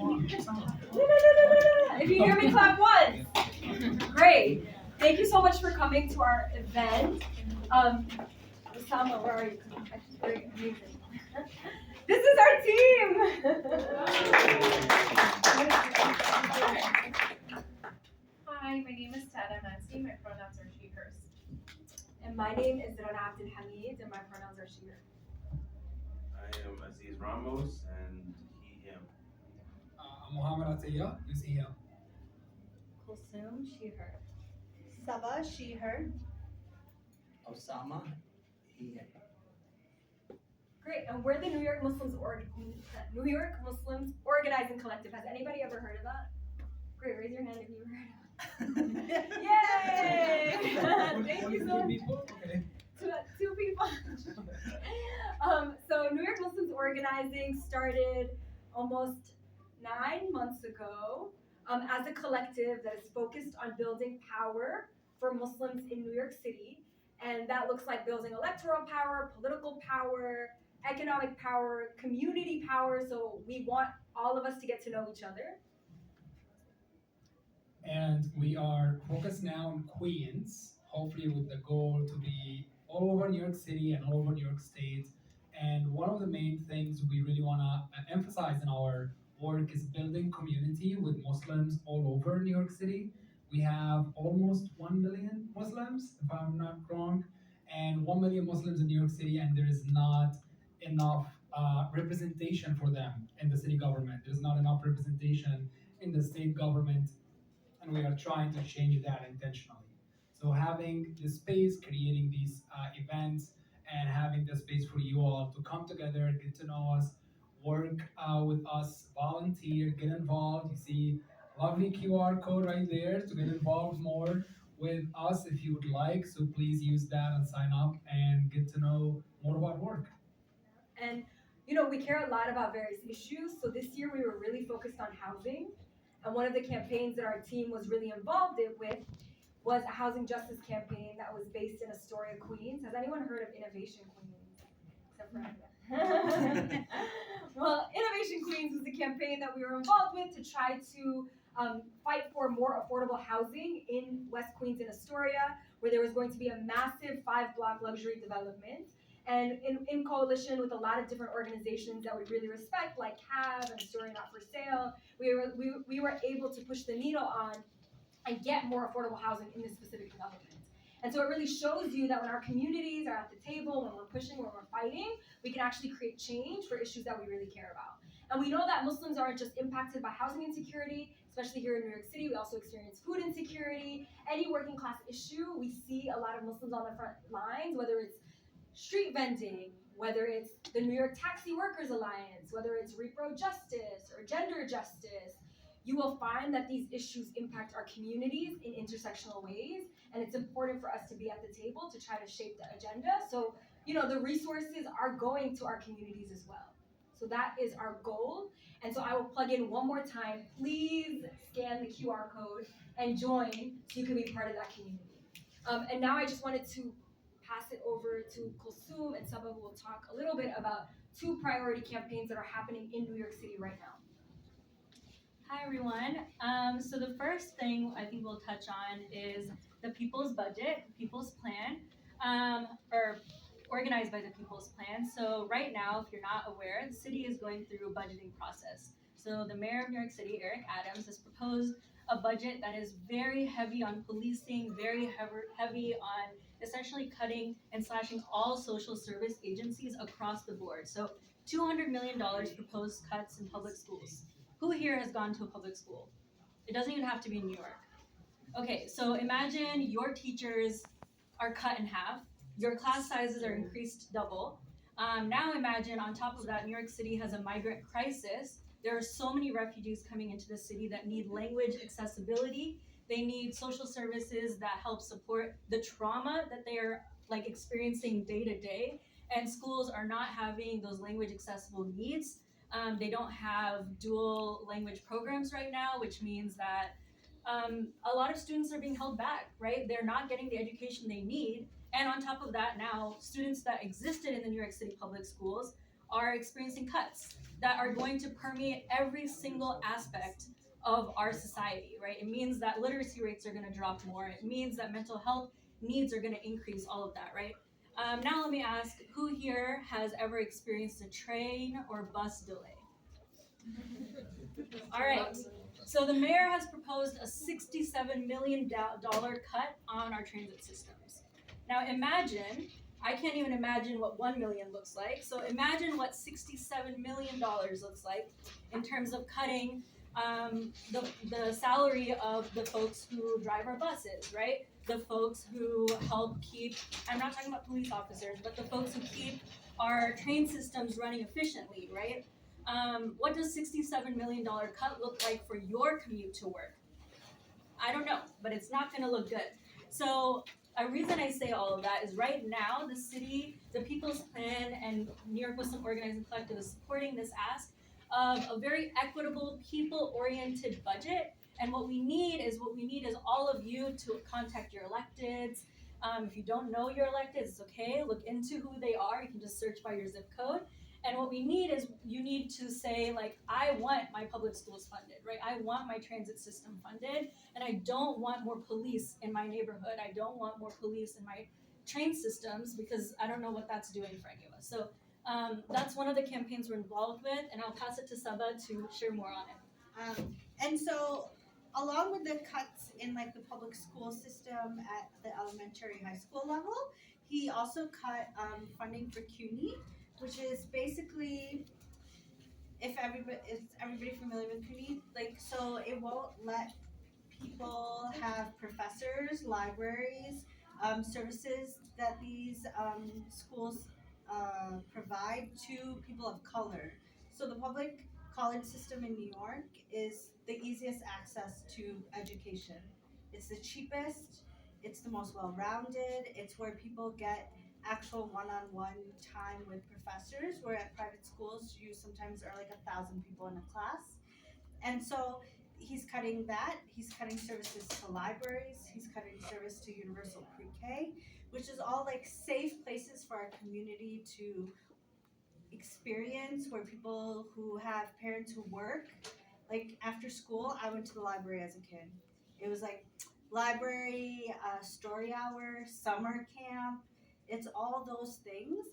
If you hear me, clap once. Great. Thank you so much for coming to our event. Osama, where are you? Great, amazing. This is our team. Hi, my name is Tada Mansi. My pronouns are she, hers. And my name is Rana Abdul Hamid, and my pronouns are she, her. I am Aziz Ramos and he, him. Muhammad Atiyah, you see him. Kulsum, she, her. Saba, she, her. Osama, he, him. Great, and we're the New York Muslims Organizing Collective. Has anybody ever heard of that? Great, raise your hand if you've heard of it. Yay! Thank you so much. Okay. Two people. So New York Muslims Organizing started almost 9 months ago as a collective that is focused on building power for Muslims in New York City. And that looks like building electoral power, political power, economic power, community power. So we want all of us to get to know each other. And we are focused now on Queens, hopefully with the goal to be all over New York City and all over New York State. And one of the main things we really want to emphasize in our work is building community with Muslims all over New York City. We have almost 1 million Muslims, if I'm not wrong, and 1 million Muslims in New York City, and there is not enough representation for them in the city government. There's not enough representation in the state government, and we are trying to change that intentionally. So having the space, creating these events, and having the space for you all to come together, get to know us, work with us, volunteer, get involved. You see lovely QR code right there to get involved more with us if you would like. So please use that and sign up and get to know more about work. And we care a lot about various issues. So this year we were really focused on housing. And one of the campaigns that our team was really involved with was a housing justice campaign that was based in Astoria, Queens. Has anyone heard of Innovation Queens? Except for Anya. Well, Innovation Queens was the campaign that we were involved with to try to fight for more affordable housing in West Queens and Astoria, where there was going to be a massive 5-block luxury development. And in coalition with a lot of different organizations that we really respect, like HAVE and Astoria Not for Sale, we were able to push the needle on and get more affordable housing in this specific development. And so it really shows you that when our communities are at the table, when we're pushing, when we're fighting, we can actually create change for issues that we really care about. And we know that Muslims aren't just impacted by housing insecurity, especially here in New York City. We also experience food insecurity. Any working class issue, we see a lot of Muslims on the front lines, whether it's street vending, whether it's the New York Taxi Workers Alliance, whether it's repro justice or gender justice. You will find that these issues impact our communities in intersectional ways, and it's important for us to be at the table to try to shape the agenda. So, the resources are going to our communities as well. So that is our goal. And so I will plug in one more time. Please scan the QR code and join so you can be part of that community. And now I just wanted to pass it over to Kulsum and Saba, who will talk a little bit about 2 priority campaigns that are happening in New York City right now. Hi everyone. So the first thing I think we'll touch on is the People's Budget, People's Plan, or organized by the People's Plan. So right now, if you're not aware, the city is going through a budgeting process. So the mayor of New York City, Eric Adams, has proposed a budget that is very heavy on policing, very heavy on essentially cutting and slashing all social service agencies across the board. So $200 million proposed cuts in public schools. Who here has gone to a public school? It doesn't even have to be in New York. Okay, so imagine your teachers are cut in half, your class sizes are increased double. Now imagine on top of that, New York City has a migrant crisis. There are so many refugees coming into the city that need language accessibility. They need social services that help support the trauma that they are experiencing day to day. And schools are not having those language accessible needs. They don't have dual language programs right now, which means that a lot of students are being held back, right? They're not getting the education they need. And on top of that, now students that existed in the New York City public schools are experiencing cuts that are going to permeate every single aspect of our society, right? It means that literacy rates are going to drop more. It means that mental health needs are going to increase, all of that, right? Now let me ask, who here has ever experienced a train or bus delay? All right. So the mayor has proposed a $67 million cut on our transit systems. Now imagine, I can't even imagine what 1 million looks like. So imagine what $67 million looks like in terms of cutting the salary of the folks who drive our buses, right? The folks who help keep, I'm not talking about police officers, but the folks who keep our train systems running efficiently, right? What does $67 million cut look like for your commute to work? I don't know, but it's not going to look good. So a reason I say all of that is right now the city, the People's Plan, and New York Muslim Organizing Collective is supporting this ask of a very equitable, people-oriented budget. And what we need is all of you to contact your electeds. If you don't know your electeds, it's okay. Look into who they are. You can just search by your zip code. And what we need is you need to say, like, I want my public schools funded, right? I want my transit system funded, and I don't want more police in my neighborhood. I don't want more police in my train systems because I don't know what that's doing for any of us. So that's one of the campaigns we're involved with, and I'll pass it to Saba to share more on it. And so, along with the cuts in like the public school system at the elementary high school level, he also cut funding for CUNY, which is basically, is everybody familiar with CUNY? Like, so it won't let people have professors, libraries, services that these schools provide to people of color. So the public college system in New York is the easiest access to education. It's the cheapest, it's the most well-rounded, it's where people get actual one-on-one time with professors, where at private schools you sometimes are like 1,000 people in a class. And so he's cutting that. He's cutting services to libraries. He's cutting service to universal pre-K, which is all like safe places for our community to experience, where people who have parents who work, like after school, I went to the library as a kid. It was like library, story hour, summer camp. It's all those things.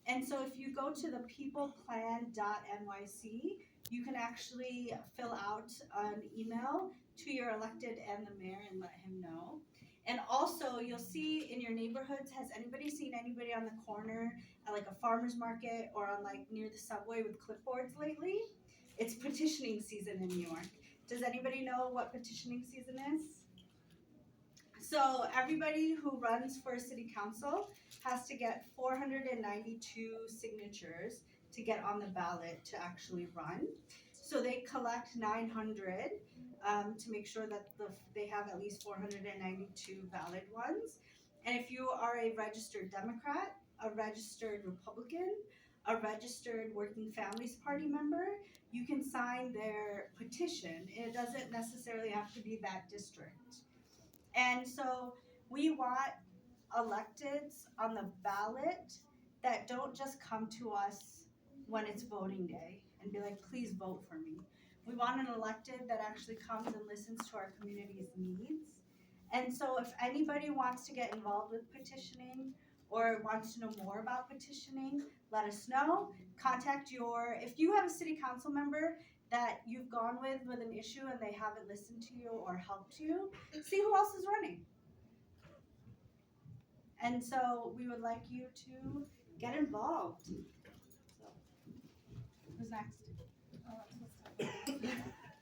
And so if you go to the peopleplan.nyc, you can actually fill out an email to your elected and the mayor and let him know. And also, you'll see in your neighborhoods, has anybody seen anybody on the corner at like a farmer's market or on like near the subway with clipboards lately? It's petitioning season in New York. Does anybody know what petitioning season is? So everybody who runs for city council has to get 492 signatures to get on the ballot to actually run. So they collect 900 to make sure that they have at least 492 valid ones. And if you are a registered Democrat, a registered Republican, a registered Working Families Party member, you can sign their petition. It doesn't necessarily have to be that district. And so we want electeds on the ballot that don't just come to us when it's voting day and be like, please vote for me. We want an elected that actually comes and listens to our community's needs. And so if anybody wants to get involved with petitioning or wants to know more about petitioning, let us know. If you have a city council member that you've gone with an issue and they haven't listened to you or helped you, see who else is running. And so we would like you to get involved. So, who's next?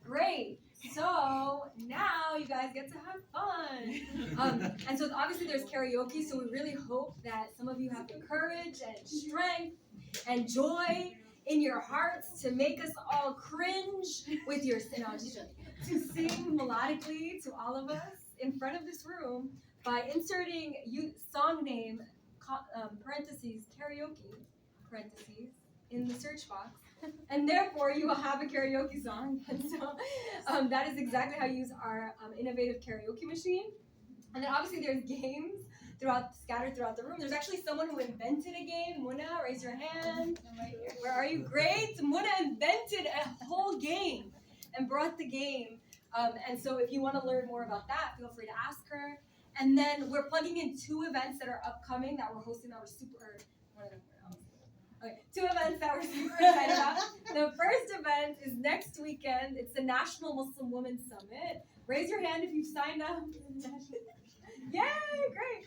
Great. So now you guys get to have fun. And so obviously there's karaoke, so we really hope that some of you have the courage and strength and joy in your hearts to make us all cringe with your to sing melodically to all of us in front of this room by inserting song name parentheses karaoke parentheses in the search box. And therefore, you will have a karaoke song. And so that is exactly how you use our innovative karaoke machine. And then obviously there's games scattered throughout the room. There's actually someone who invented a game. Muna, raise your hand. Where are you? Great. Muna invented a whole game and brought the game. And so if you want to learn more about that, feel free to ask her. And then we're plugging in 2 events that are upcoming that we're hosting that we're super. One of them. Okay, 2 events that we're super excited about. The first event is next weekend. It's the National Muslim Women's Summit. Raise your hand if you've signed up. Yay! Great.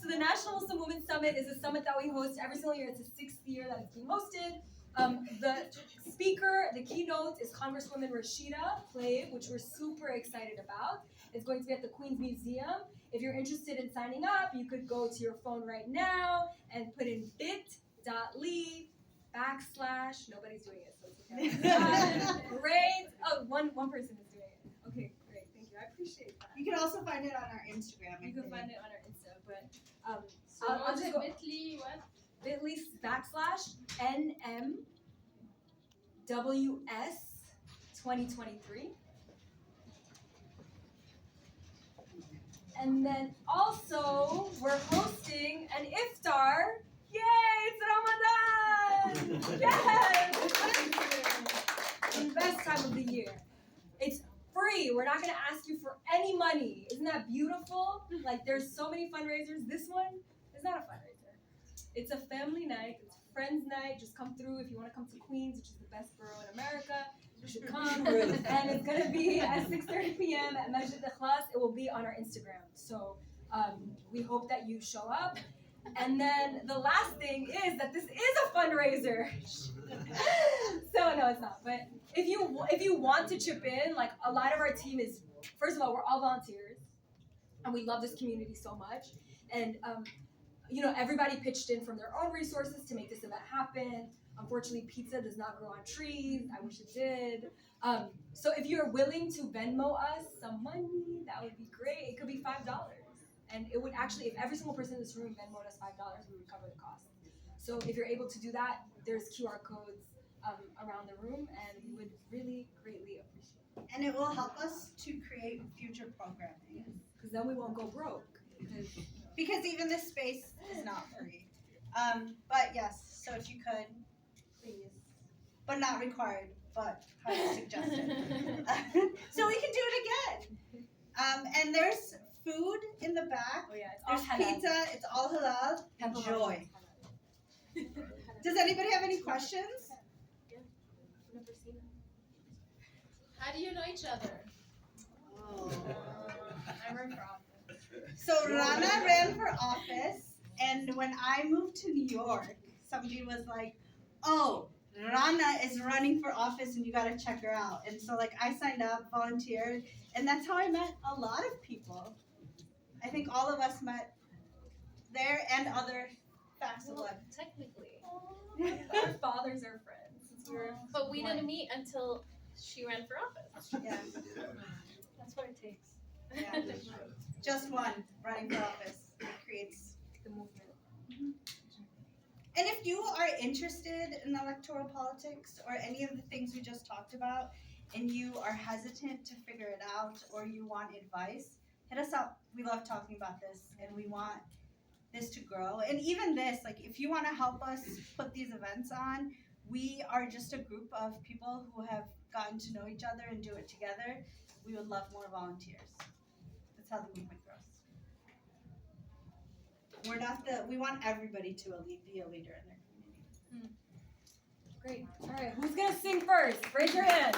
So the National Muslim Women's Summit is a summit that we host every single year. It's the 6th year that it's being hosted. The speaker, the keynote is Congresswoman Rashida Tlaib, which we're super excited about. It's going to be at the Queen's Museum. If you're interested in signing up, you could go to your phone right now and put in bit.ly/, nobody's doing it, so it's okay. Great. Oh, one person is doing it. Okay, great. Thank you. I appreciate that. You can also find it on our Instagram. You can find it on our Insta, but So I'll what's just it, go bit.ly, what? bit.ly/NMWS 2023. And then also we're hosting an iftar. Yay! It's Ramadan! Yes! The best time of the year. It's free. We're not gonna ask you for any money. Isn't that beautiful? Like there's so many fundraisers. This one is not a fundraiser. It's a family night. It's a friends night. Just come through if you want to come to Queens, which is the best borough in America. You should come. And it's gonna be at 6:30 p.m. at Masjid Ikhlas. It will be on our Instagram. So we hope that you show up. And then the last thing is that this is a fundraiser. So no, it's not. But if you want to chip in, like a lot of our team is, first of all, we're all volunteers, and we love this community so much. And everybody pitched in from their own resources to make this event happen. Unfortunately, pizza does not grow on trees. I wish it did. So if you're willing to Venmo us some money, that would be great. It could be $5. And it would actually, if every single person in this room Venmoed us $5, we would cover the cost. So if you're able to do that, there's QR codes around the room, and we would really greatly appreciate it. And it will help us to create future programming. Because then we won't go broke. Because even this space is not free. But yes, so if you could, please. But not required, but highly suggested. So we can do it again. And there's food in the back. Oh yeah, it's all There's halal. pizza, it's all halal. Enjoy. Does anybody have any questions? Never seen it. How do you know each other? Oh. I run for office. So Rana ran for office, and when I moved to New York, somebody was like, "Oh, Rana is running for office, and you gotta check her out." And so I signed up, volunteered, and that's how I met a lot of people. I think all of us met there and other facts of life. Technically. Our fathers are friends. Since we were But we didn't meet until she ran for office. Yeah, That's what it takes. yeah. Just one running for office creates. the movement. And if you are interested in electoral politics or any of the things we just talked about, and you are hesitant to figure it out or you want advice, hit us up. We love talking about this, and we want this to grow. And even this, if you want to help us put these events on, we are just a group of people who have gotten to know each other and do it together. We would love more volunteers. That's how the movement grows. We want everybody to be a leader in their community. Great. All right. Who's gonna sing first? Raise your hand.